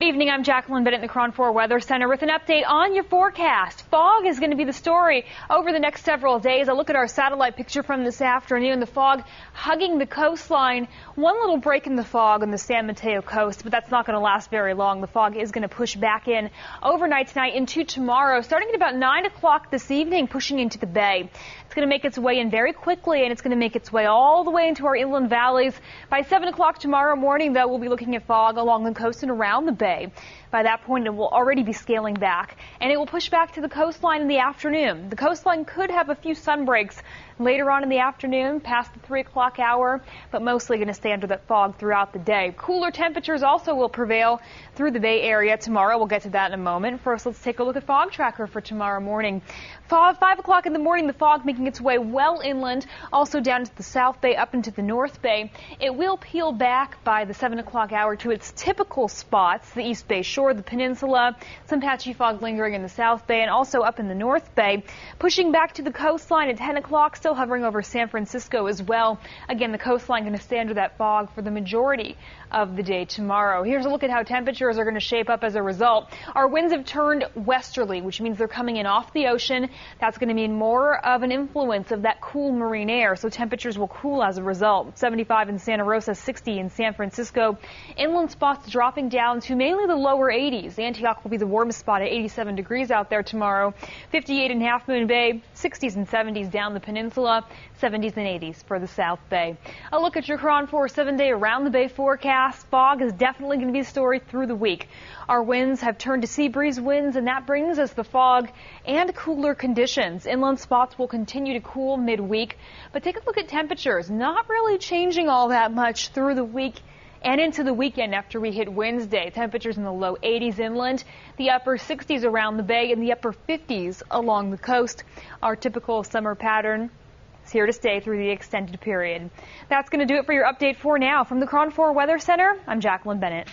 Good evening, I'm Jacqueline Bennett in the KRON 4 Weather Center with an update on your forecast. Fog is going to be the story over the next several days. A look at our satellite picture from this afternoon. The fog hugging the coastline. One little break in the fog on the San Mateo coast, but that's not going to last very long. The fog is going to push back in overnight tonight into tomorrow, starting at about 9 o'clock this evening, pushing into the bay. It's going to make its way in very quickly, and it's going to make its way all the way into our inland valleys. By 7 o'clock tomorrow morning, though, we'll be looking at fog along the coast and around the bay. By that point, it will already be scaling back, and it will push back to the coastline in the afternoon. The coastline could have a few sun breaks later on in the afternoon, past the 3 o'clock hour, but mostly going to stay under that fog throughout the day. Cooler temperatures also will prevail through the Bay Area tomorrow. We'll get to that in a moment. First, let's take a look at fog tracker for tomorrow morning. 5 o'clock in the morning, the fog making its way well inland, also down to the South Bay, up into the North Bay. It will peel back by the 7 o'clock hour to its typical spots, the East Bay Shore, the peninsula, some patchy fog lingering in the South Bay and also up in the North Bay. Pushing back to the coastline at 10 o'clock, still hovering over San Francisco as well. Again, the coastline going to stay under that fog for the majority of the day tomorrow. Here's a look at how temperatures are going to shape up as a result. Our winds have turned westerly, which means they're coming in off the ocean. That's going to mean more of an influence of that cool marine air, so temperatures will cool as a result. 75 in Santa Rosa, 60 in San Francisco. Inland spots dropping down to mainly the lower 80s. Antioch will be the warmest spot at 87 degrees out there tomorrow. 58 in Half Moon Bay, 60s and 70s down the peninsula, 70s and 80s for the South Bay. A look at your KRON 4 7-day around the bay forecast. Fog is definitely going to be the story through the week. Our winds have turned to sea breeze winds, and that brings us the fog and cooler conditions. Inland spots will continue to cool midweek, but take a look at temperatures. Not really changing all that much through the week and into the weekend after we hit Wednesday. Temperatures in the low 80s inland, the upper 60s around the bay, and the upper 50s along the coast. Our typical summer pattern is here to stay through the extended period. That's going to do it for your update for now. From the KRON 4 Weather Center, I'm Jacqueline Bennett.